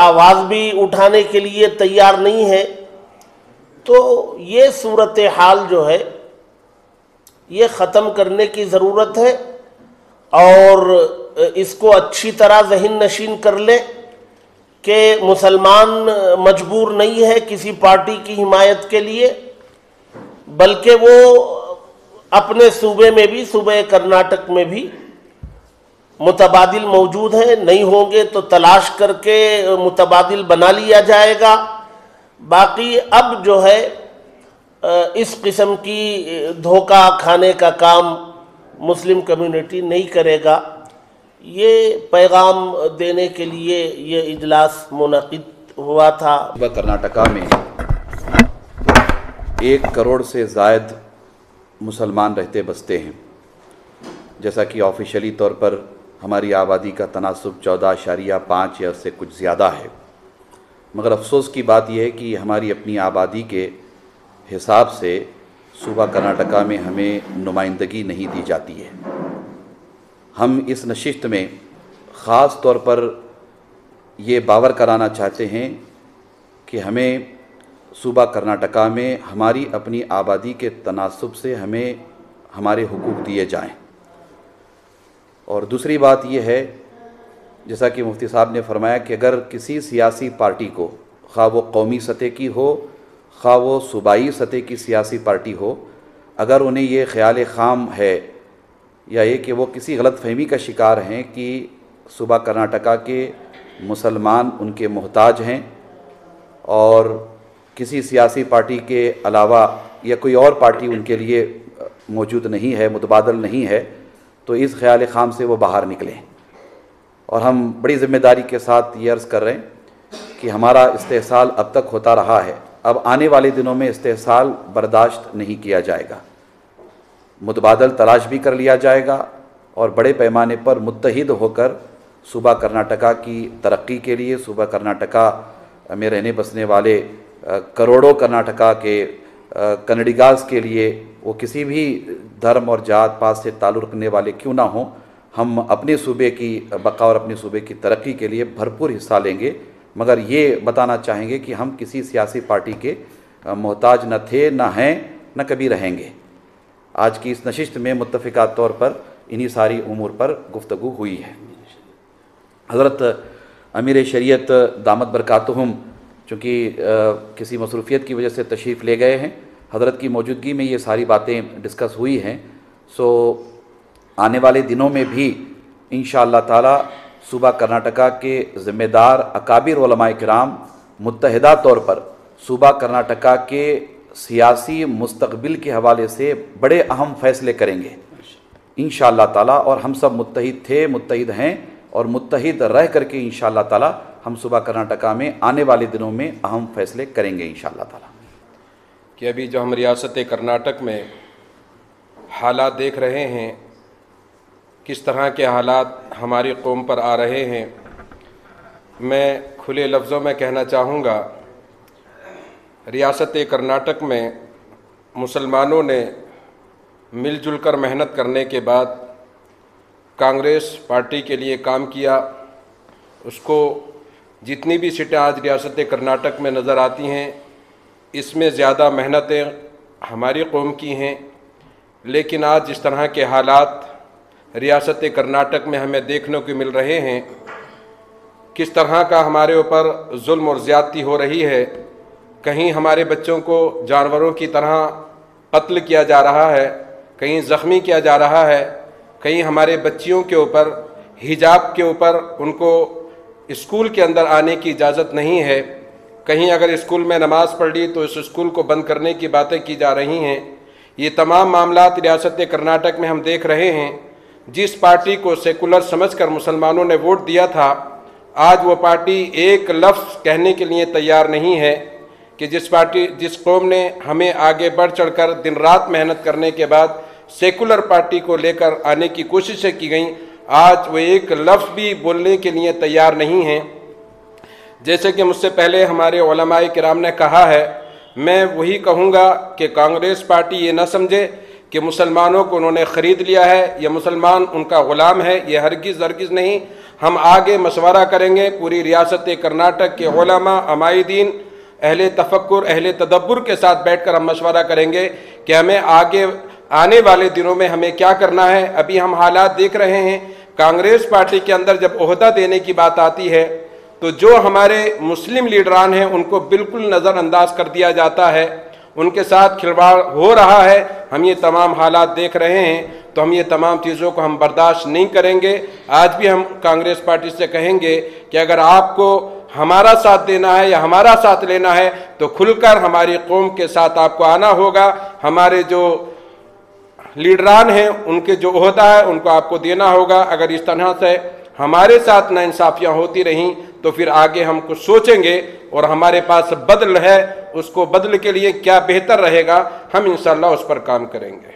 آواز بھی اٹھانے کے لیے تیار نہیں ہے. تو یہ صورتحال جو ہے یہ ختم کرنے کی ضرورت ہے اور اس کو اچھی طرح ذہن نشین کر لیں کہ مسلمان مجبور نہیں ہے کسی پارٹی کی حمایت کے لیے، بلکہ وہ اپنے صوبے میں بھی، صوبہ کرناٹک میں بھی متبادل موجود ہیں. نہیں ہوں گے تو تلاش کر کے متبادل بنا لیا جائے گا. باقی اب جو ہے اس قسم کی دھوکہ کھانے کا کام مسلم کمیونٹی نہیں کرے گا. یہ پیغام دینے کے لیے یہ اجلاس منعقد ہوا تھا. کرناٹکا میں 1 کروڑ سے زائد مسلمان رہتے بستے ہیں. جیسا کہ آفیشلی طور پر ہماری آبادی کا تناسب 14.5 یا اس سے کچھ زیادہ ہے، مگر افسوس کی بات یہ ہے کہ ہماری اپنی آبادی کے حساب سے صوبہ کرناٹکا میں ہمیں نمائندگی نہیں دی جاتی ہے. ہم اس نشست میں خاص طور پر یہ باور کرانا چاہتے ہیں کہ ہمیں صوبہ کرناٹکا میں ہماری اپنی آبادی کے تناسب سے ہمیں ہمارے حقوق دیے جائیں. اور دوسری بات یہ ہے، جیسا کہ مفتی صاحب نے فرمایا کہ اگر کسی سیاسی پارٹی کو، خواہ وہ قومی سطح کی ہو، خواہ وہ صوبائی سطح کی سیاسی پارٹی ہو، اگر انہیں یہ خیال خام ہے یا یہ کہ وہ کسی غلط فہمی کا شکار ہیں کہ صوبہ کرناٹکا کے مسلمان ان کے محتاج ہیں اور کسی سیاسی پارٹی کے علاوہ یا کوئی اور پارٹی ان کے لیے موجود نہیں ہے، متبادل نہیں ہے، تو اس خیال خام سے وہ باہر نکلیں. اور ہم بڑی ذمہ داری کے ساتھ یہ عرض کر رہے ہیں کہ ہمارا استحصال اب تک ہوتا رہا ہے، اب آنے والے دنوں میں استحصال برداشت نہیں کیا جائے گا. متبادل تلاش بھی کر لیا جائے گا اور بڑے پیمانے پر متحد ہو کر صوبہ کرناٹکا کی ترقی کے لیے، صوبہ کرناٹکا میں رہنے بسنے والے کروڑوں کرناٹکا کے کنڈیگاز کے لیے، وہ کسی بھی دھرم اور جات پات سے تعلق رکھنے والے کیوں نہ ہوں، ہم اپنے صوبے کی بقا اور اپنے صوبے کی ترقی کے لیے بھرپور حصہ لیں گے. مگر یہ بتانا چاہیں گے کہ ہم کسی سیاسی پارٹی کے محتاج نہ تھے، نہ ہیں، نہ کبھی رہیں گے. آج کی اس نشست میں متفقہ طور پر انہی ساری امور پر گفتگو ہوئی ہے. حضرت امیر شریعت دامت برکاتہم چونکہ کسی مصروفیت کی وجہ سے تشریف لے گئے ہیں، حضرت کی موجودگی میں یہ ساری باتیں ڈسکس ہوئی ہیں. سو آنے والے دنوں میں بھی انشاءاللہ تعالی صوبہ کرناٹکا کے ذمہ دار اکابر علماء کرام متحدہ طور پر صوبہ کرناٹکا کے سیاسی مستقبل کے حوالے سے بڑے اہم فیصلے کریں گے انشاءاللہ تعالی. اور ہم سب متحد تھے، متحد ہیں اور متحد رہ کر کے انشاءاللہ تعالی ہم صوبہ کرناٹکا میں آنے والے دنوں میں اہم فیصلے کریں گے انشاءاللہ تعالی. کہ ابھی جو ہم ریاست کرناٹک میں حالات دیکھ رہے ہیں، کس طرح کے حالات ہماری قوم پر آ رہے ہیں، میں کھلے لفظوں میں کہنا چاہوں گا ریاست کرناٹک میں مسلمانوں نے مل جل کر محنت کرنے کے بعد کانگریس پارٹی کے لیے کام کیا. اس کو جتنی بھی سیٹیں آج ریاست کرناٹک میں نظر آتی ہیں، اس میں زیادہ محنتیں ہماری قوم کی ہیں. لیکن آج جس طرح کے حالات ریاست کرناٹک میں ہمیں دیکھنے کو مل رہے ہیں، کس طرح کا ہمارے اوپر ظلم اور زیادتی ہو رہی ہے. کہیں ہمارے بچوں کو جانوروں کی طرح قتل کیا جا رہا ہے، کہیں زخمی کیا جا رہا ہے، کہیں ہمارے بچیوں کے اوپر حجاب کے اوپر ان کو اسکول کے اندر آنے کی اجازت نہیں ہے، کہیں اگر اسکول میں نماز پڑھ لی تو اس اسکول کو بند کرنے کی باتیں کی جا رہی ہیں. یہ تمام معاملات ریاست کرناٹک میں ہم دیکھ رہے ہیں. جس پارٹی کو سیکولر سمجھ کر مسلمانوں نے ووٹ دیا تھا، آج وہ پارٹی ایک لفظ کہنے کے لیے تیار نہیں ہے کہ جس قوم نے ہمیں آگے بڑھ چڑھ کر دن رات محنت کرنے کے بعد سیکولر پارٹی کو لے کر آنے کی کوششیں کی گئیں، آج وہ ایک لفظ بھی بولنے کے لیے تیار نہیں ہیں. جیسے کہ مجھ سے پہلے ہمارے علماء کرام نے کہا ہے، میں وہی کہوں گا کہ کانگریس پارٹی یہ نہ سمجھے کہ مسلمانوں کو انہوں نے خرید لیا ہے یا مسلمان ان کا غلام ہے. یہ ہرگز نہیں. ہم آگے مشورہ کریں گے، پوری ریاست کرناٹک کے علماء، عمائدین، اہل تفکر، اہل تدبر کے ساتھ بیٹھ کر ہم مشورہ کریں گے کہ ہمیں آگے آنے والے دنوں میں ہمیں کیا کرنا ہے۔ ابھی ہم حالات دیکھ رہے ہیں، کانگریس پارٹی کے اندر جب عہدہ دینے کی بات آتی ہے تو جو ہمارے مسلم لیڈران ہیں ان کو بالکل نظر انداز کر دیا جاتا ہے، ان کے ساتھ کھلواڑ ہو رہا ہے۔ ہم یہ تمام حالات دیکھ رہے ہیں، تو ہم یہ تمام چیزوں کو ہم برداشت نہیں کریں گے۔ آج بھی ہم کانگریس پارٹی سے کہیں گے کہ اگر آپ کو ہمارا ساتھ دینا ہے یا ہمارا ساتھ لینا ہے تو کھل کر ہماری قوم کے ساتھ آپ کو آنا ہوگا۔ ہمارے جو لیڈران ہیں ان کے جو عہدہ ہے ان کو آپ کو دینا ہوگا۔ اگر اس طرح سے ہمارے ساتھ ناانصافیاں ہوتی رہیں تو پھر آگے ہم کچھ سوچیں گے، اور ہمارے پاس بدل ہے، اس کو بدل کے لیے کیا بہتر رہے گا، ہم انشاءاللہ اس پر کام کریں گے۔